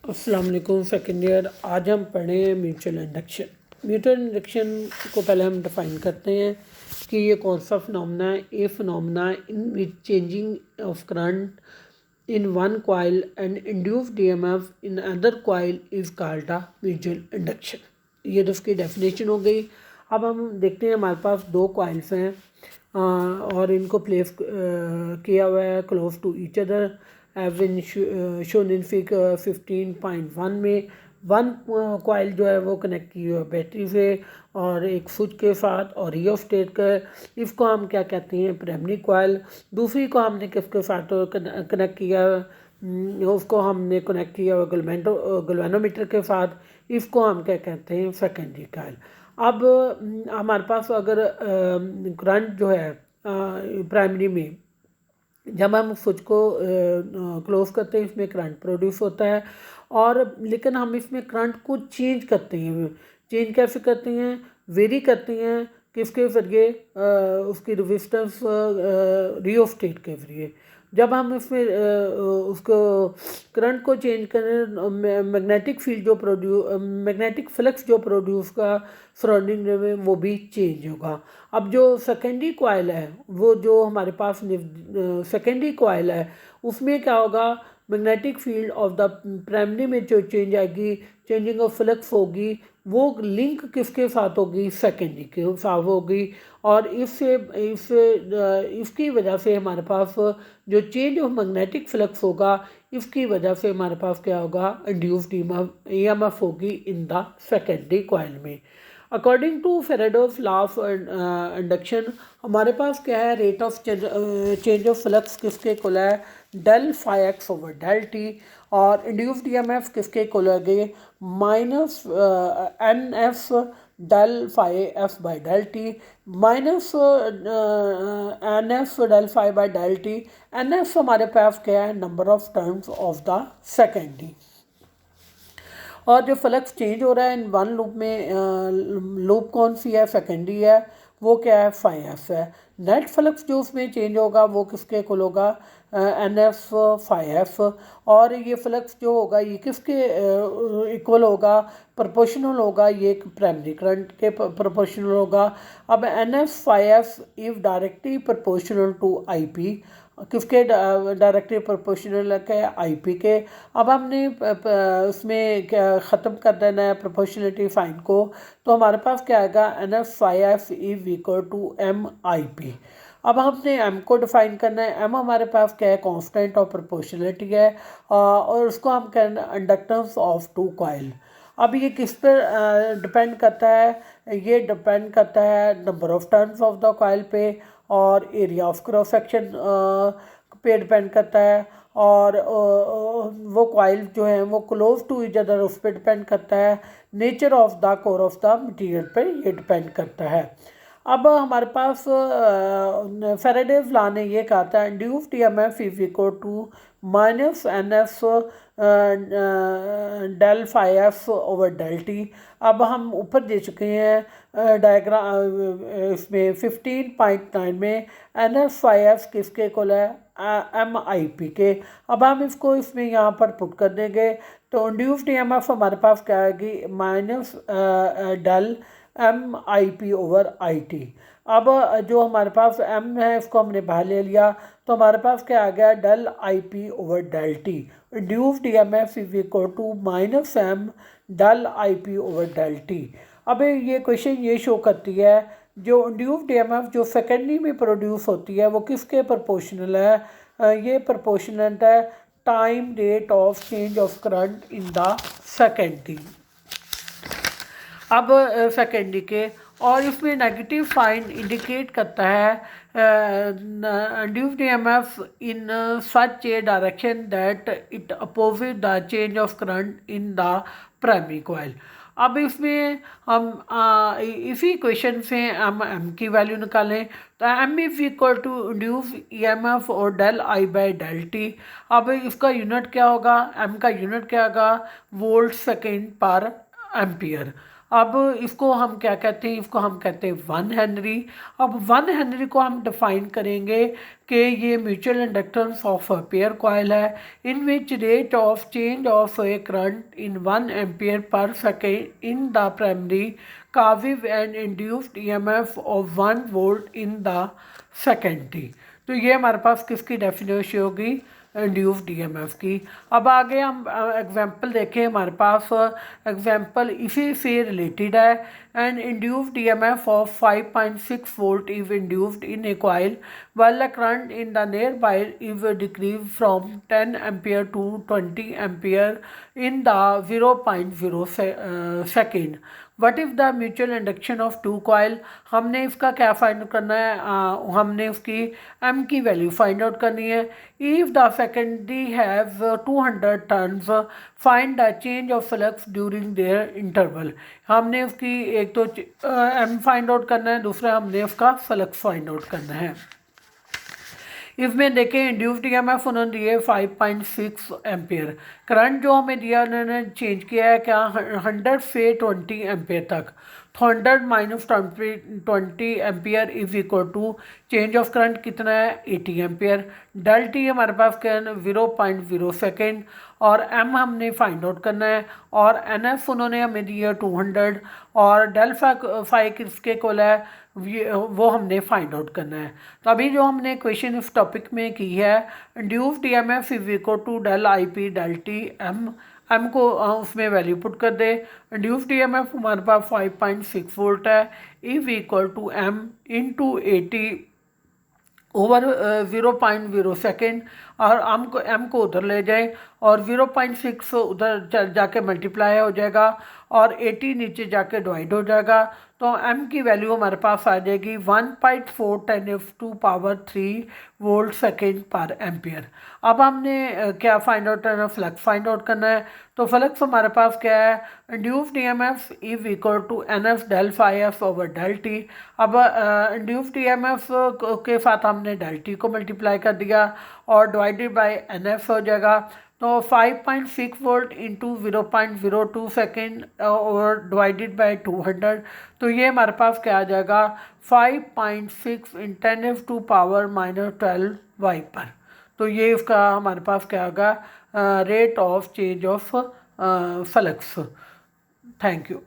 अस्सलाम वालेकुम second year. आज हम पढ़ें म्यूचुअल इंडक्शन। म्यूचुअल इंडक्शन को पहले हम डिफ़ाइन करते हैं कि ये कौन सा फिनोमेना है। ये phenomena in which changing of current in one coil and induced EMF in other coil is called a mutual induction. ये तो उसकी डेफिनेशन हो गई। अब हम देखते हैं, हमारे पास दो कॉइल्स हैं और इनको प्लेस किया हुआ है close to each other have been shown in figure 15.1 में। वन कॉइल जो है वो कनेक्ट की हुई है बैटरी से और एक स्विच के साथ और रियोस्टेट का, इसको हम क्या कहते हैं, प्राइमरी कॉइल। दूसरी को हमने किसके साथ कनेक्ट किया, उसको हमने कनेक्ट किया हुआ गलवेनोमीटर के साथ, इसको हम क्या कहते हैं, सेकेंडरी कॉइल। अब हमारे पास अगर करंट जो है प्राइमरी में, जब हम स्विच को क्लोज करते हैं इसमें करंट प्रोड्यूस होता है, और लेकिन हम इसमें करंट को चेंज करते हैं। चेंज कैसे करते हैं, वेरी करते हैं किसके जरिए, उसकी रेजिस्टेंस रियोस्टेट के जरिए। जब हम इसमें उसको करंट को चेंज करें, मैग्नेटिक फील्ड जो मैग्नेटिक फ्लक्स जो प्रोड्यूस का सराउंडिंग में, वो भी चेंज होगा। अब जो सेकेंडरी कॉइल है, वो जो हमारे पास सेकेंडरी कॉइल है, उसमें क्या होगा, magnetic field of the primary में जो चेंज आएगी, चेंजिंग ऑफ फ्लक्स होगी, वो लिंक किसके साथ होगी, सेकेंडरी के साथ होगी। और इसकी वजह से हमारे पास जो चेंज ऑफ मैग्नेटिक फ्लक्स होगा, इसकी वजह से हमारे पास क्या होगा, इंड्यूस्ड ईएमएफ होगी इन द सेकेंडरी कॉइल में। According to Faraday's law of induction, हमारे पास क्या है, rate of change of flux किसके इक्वल है, del phi X over del T, और इंड्यूस्ड ईएमएफ किसके इक्वल है, minus N F del phi F by del T, minus N F del phi by del T. N F हमारे पास क्या है, number of turns of the secondary. और जो flux change हो रहा है इन वन लूप में, लूप कौन सी है, सेकेंडरी है, वो क्या है, फाई एफ है। नेट फ्लक्स जो उसमें चेंज होगा वो किसके इक्वल होगा, एन एफ फाई एफ। और ये फ्लक्स जो होगा ये किसके इक्वल होगा, प्रोपोर्शनल होगा, ये एक प्राइमरी करंट के प्रोपोर्शनल होगा। अब N F phi F if directly proportional to I P, किसके डायरेक्टली प्रोपोर्शनल है, आईपी के। अब हमने उसमें क्या ख़त्म कर देना है प्रोपोर्शनलिटी फाइन को, तो हमारे पास क्या आएगा, N F phi F is equal to M I P. अब हमने एम को डिफाइन करना है। एम हमारे पास क्या है, कांस्टेंट ऑफ प्रोपोर्शनलिटी है, और उसको हम कहना है इंडक्टेंस ऑफ टू कॉइल। अब ये किस पर डिपेंड करता है, ये डिपेंड करता है number of turns of the coil पे, और एरिया ऑफ क्रॉस सेक्शन पे डिपेंड करता है, और वो कॉइल जो है वो क्लोज टू ईच अदर उस पर डिपेंड करता है। Nature of the core of the material पे ये डिपेंड करता है। अब हमारे पास फेराडेज लॉ ने ये कहा था, induced EMF is equal to minus N F del phi F over del T. अब हम ऊपर दे चुके हैं डायग्राम इसमें 15.9 में, एन एफ फाई एफ किसके इक्वल है, एम आई पी के। अब हम इसको इसमें यहाँ पर पुट कर देंगे, तो इंड्यूस्ड ईएमएफ हमारे पास क्या आएगी, minus del M I P over I T. अब जो हमारे पास एम है इसको हमने बाहर ले लिया, तो हमारे पास क्या आ गया, del I P over del T. Induced EMF is equal to minus M del I P over del T. अब ये क्वेश्चन ये शो करती है, जो इंड्यूस्ड ईएमएफ जो सेकेंडरी में प्रोड्यूस होती है वो किसके प्रोपोर्शनल है, ये प्रोपोर्शनल है time rate of change of current in the secondary. अब सेकेंडरी के, और इसमें नेगेटिव साइन इंडिकेट करता है induced EMF in such A direction that it opposite the change of current in the primary coil. अब इसमें हम इसी क्वेश्चन से हम एम की वैल्यू निकालें, तो M is equal to induce EMF और del I by del T. अब इसका यूनिट क्या होगा, एम का यूनिट क्या होगा, वोल्ट सेकेंड पर एम्पियर। अब इसको हम क्या कहते हैं, इसको हम कहते हैं 1 हेनरी। अब 1 हेनरी को हम डिफाइन करेंगे कि ये mutual inductance of pair coil है in which rate of change of a current in 1 ampere पर सेकेंड इन द प्राइमरी काविव and induced EMF of 1 volt in the secondary. तो ये हमारे पास किसकी डेफिनेशन होगी, इंड्यूस्ड ईएमएफ की। अब आगे हम एग्जांपल देखें, हमारे पास एग्जांपल इसी से रिलेटेड है। And induced EMF of 5.6 volt is induced in A coil while the current in the nearby is decreased from 10 ampere to 20 ampere in the 0.0 second. What is the mutual induction of two coil? हमने इसका क्या find करना है, हमने उसकी m की value find out करनी है। If the secondary has 200 turns, find the change of flux during their interval. हमने उसकी एक तो m फाइंड आउट करना है, दूसरा हमने उसका फ्लक्स फाइंड आउट करना है। इसमें देखें इंड्यूस्ड ईएमएफ उन्होंने दिए 5.6 एम्पियर। करंट जो हमें दिया उन्होंने चेंज किया है क्या 100 से 20 एम्पियर तक। तो 100 minus 20 ampere is equal to change of current कितना है 80 एम्पियर। डेल टी हमारे पास क्या है 0.0 सेकेंड और एम हमने फाइंड आउट करना है और एन एफ उन्होंने हमें दिया 200 और डेल फाई किसके कोल है वो हमने फाइंड आउट करना है। तो अभी जो हमने क्वेश्चन इस टॉपिक में की है induced EMF is equal to del I P del T M को उसमें वैल्यू पुट कर दे। इंड्यूस्ड ईएमएफ हमारे पास 5.6 वोल्ट है is equal to M into 80 over 0.0 second और एम को उधर ले जाएं और 0.6 उधर जाके मल्टीप्लाई हो जाएगा और 80 नीचे जाके डिवाइड हो जाएगा। तो m की वैल्यू हमारे पास आ जाएगी 1.4 10⁻³ वोल्ट सेकेंड पर एम्पियर। अब हमने क्या फाइंड आउट करना है, फ्लक्स फाइंड आउट करना है। तो फ्लक्स हमारे पास क्या है induced EMF is equal to N F del phi F over del T. अब इंड्यूस्ड ईएमएफ के साथ हमने डेल टी को मल्टीप्लाई कर दिया और डिवाइडेड बाय एन एफ हो जाएगा। तो 5.6 वोल्ट इंटू 0.02 सेकेंड और डिवाइडेड बाय 200। तो ये हमारे पास क्या आ जाएगा 5.6 इन 10⁻⁻12 वाई पर। तो ये इसका हमारे पास क्या होगा rate of change of flux. Thank you.